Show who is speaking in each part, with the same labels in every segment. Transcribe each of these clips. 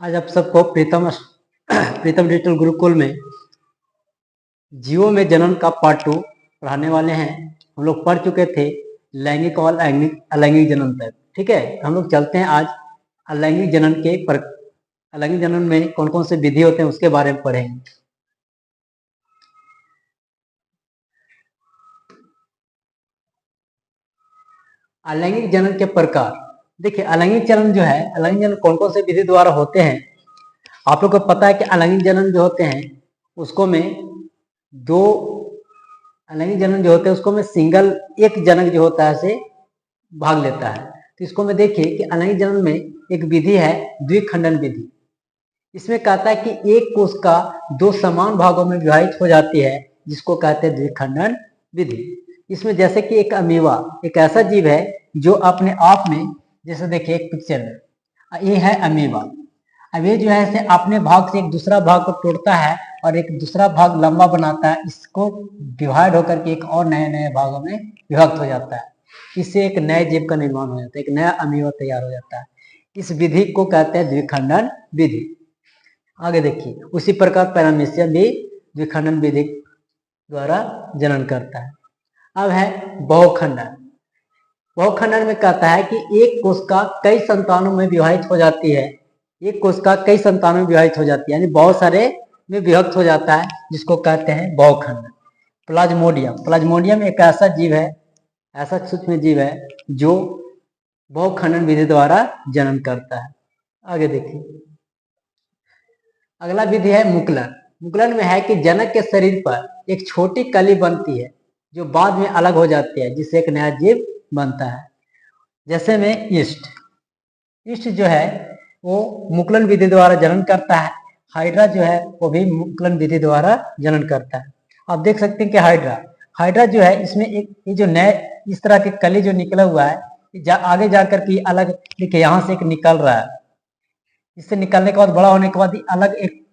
Speaker 1: आज आप सबको प्रीतम डिजिटल गुरुकुल में जीवों में जनन का पार्ट 2 पढ़ाने वाले हैं। हम लोग पढ़ चुके थे लैंगिक और अलैंगिक जनन तक। ठीक है, हम लोग चलते हैं आज अलैंगिक जनन के अलैंगिक जनन में कौन कौन से विधि होते हैं उसके बारे में पढ़ेंगे। अलैंगिक जनन के प्रकार देखिए, अलैंगिक जनन जो है, अलैंगिक जनन कौन कौन से विधि द्वारा होते हैं। आप लोग को पता है कि अलैंगिक जनन जो होते हैं उसको में दो अलैंगिक जनन जो होते हैं उसको में सिंगल एक जनक जो होता है से भाग लेता है। तो इसको में देखिए कि अलैंगिक जनन में एक विधि है द्विखंडन विधि। इसमें कहता है कि एक कोश का दो समान भागों में विभाजित हो जाती है, जिसको कहते हैं द्विखंडन विधि। इसमें जैसे कि एक अमीबा एक ऐसा जीव है जो अपने आप में, जैसे देखिए एक पिक्चर में ये है अमीबा। अब ये जो है इसे अपने भाग से एक दूसरा भाग को तोड़ता है और एक दूसरा भाग लंबा बनाता है, इसको डिवाइड होकर के एक और नए नए भागों में विभक्त हो जाता है। इससे एक नए जीव का निर्माण हो जाता है, एक नया अमीबा तैयार हो जाता है। इस विधि को कहते हैं द्विखंडन विधि। आगे देखिए, उसी प्रकार पैरामीशियम भी द्विखंडन विधि द्वारा जनन करता है। अब है बहुखंडन। बहुखंडन में कहता है कि एक कोशिका कई संतानों में विभाजित हो जाती है, एक कोशिका कई संतानों में विभाजित हो जाती है, यानी बहुत सारे में विभक्त हो जाता है, जिसको कहते हैं बहुखंडन। प्लाज्मोडियम एक ऐसा जीव है, ऐसा सूक्ष्म जीव है जो बहुखंडन विधि द्वारा जनन करता है। आगे देखिए, अगला विधि है मुकुलन। मुकुलन में है कि जनक के शरीर पर एक छोटी कली बनती है जो बाद में अलग हो जाती है, जिससे एक नया जीव बनता है। जैसे में ईस्ट जो है वो मुकुलन विधि द्वारा जनन करता है। हाइड्रा जो है वो भी मुकुलन विधि द्वारा जनन करता है। आप देख सकते हैं कि हाइड्रा जो है इसमें एक ये जो नए इस तरह के कली जो निकला हुआ है, आगे जाकर के अलग देखिए यहाँ से एक निकल रहा है। इससे निकलने के बाद बड़ा होने के बाद अलग एक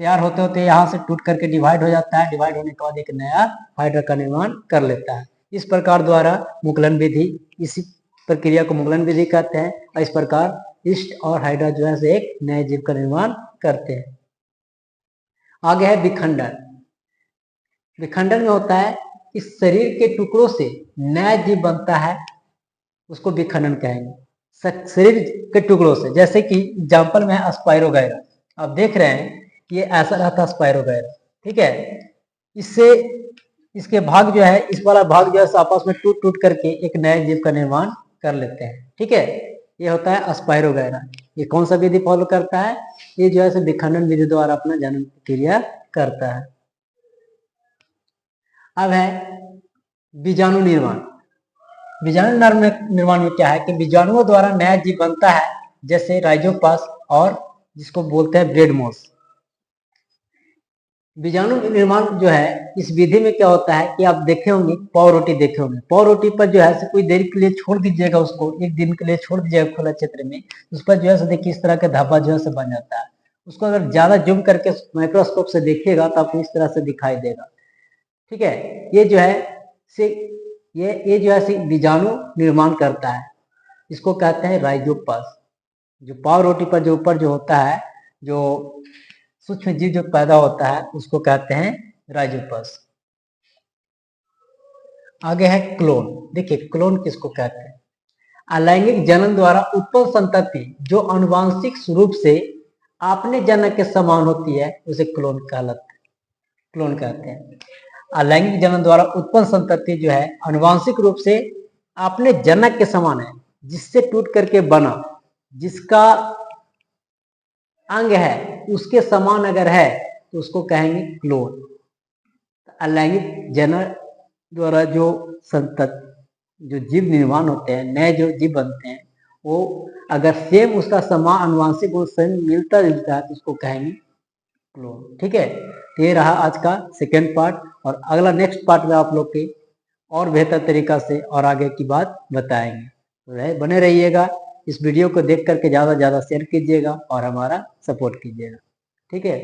Speaker 1: तैयार होते होते यहाँ से टूट करके डिवाइड हो जाता है। डिवाइड होने के बाद एक नया हाइड्रा का निर्माण कर लेता है। इस प्रकार द्वारा मुकुलन विधि, इसी प्रक्रिया को मुकुलन विधि कहते हैं। और इस प्रकार ईस्ट और हाइड्रा जो है से एक नए जीव का निर्माण करते हैं। आगे है विखंडन। विखंडन में होता है कि शरीर के टुकड़ों से नया जीव बनता है, उसको विखंडन कहेंगे। शरीर के टुकड़ों से, जैसे कि एग्जाम्पल में है स्पाइरोगैरा। आप देख रहे हैं ये ऐसा रहता है स्पाइरोगैरा। ठीक है, इससे इसके भाग जो है, इस वाला भाग जो है आपस में टूट टूट करके एक नए जीव का निर्माण कर लेते हैं। ठीक है, ये होता है स्पाइरोगैरा। ये कौन सा विधि फॉलो करता है? ये जो है विखंडन विधि द्वारा अपना जन्म क्रिया करता है। अब है बीजाणु निर्माण। बीजाणु निर्माण में क्या है कि बीजाणुओं द्वारा नया जीव बनता है, जैसे राइजोपस और जिसको बोलते हैं ब्रेड मोस। बीजाणु निर्माण जो है इस विधि में क्या होता है कि आप देखे होंगे, पाव रोटी देखे होंगे। पाव रोटी पर जो है कोई देर के लिए छोड़ दीजिएगा, उसको एक दिन के लिए छोड़ दीजिएगा खुला क्षेत्र में, उस पर जो है देखिए इस तरह का धब्बा जो है बन जाता है। उसको अगर ज्यादा जूम करके माइक्रोस्कोप से देखिएगा तो आपको इस तरह से दिखाई देगा। ठीक है, ये जो है ये जो है बीजाणु निर्माण करता है, इसको कहते हैं राइजोपस। जो पाव रोटी पर जो ऊपर जो होता है, जो सूक्ष्म जीव जो पैदा होता है, उसको कहते हैं राइजोपस। आगे है क्लोन। देखिए क्लोन किसको कहते हैं? अलैंगिक जनन द्वारा उत्पन्न संतति जो आनुवांशिक रूप से अपने जनक के समान होती है, उसे क्लोन कहते हैं। अलैंगिक जनन द्वारा उत्पन्न संतति जो है आनुवांशिक रूप से अपने जनक के समान है, जिससे टूट करके बना, जिसका अंग है उसके समान अगर है तो उसको कहेंगे क्लोन। अलैंगिक जनन द्वारा जो जो जीव निर्माण होते हैं, नए जो जीव बनते हैं, वो अगर सेम उसका समान अनुवांशिक गुण सेम मिलता जुलता है तो उसको कहेंगे क्लोन। ठीक है, तो ये रहा आज का सेकेंड पार्ट, और अगला नेक्स्ट पार्ट में आप लोग के और बेहतर तरीका से और आगे की बात बताएंगे। तो बने रहिएगा। इस वीडियो को देख करके ज़्यादा से ज़्यादा शेयर कीजिएगा और हमारा सपोर्ट कीजिएगा। ठीक है।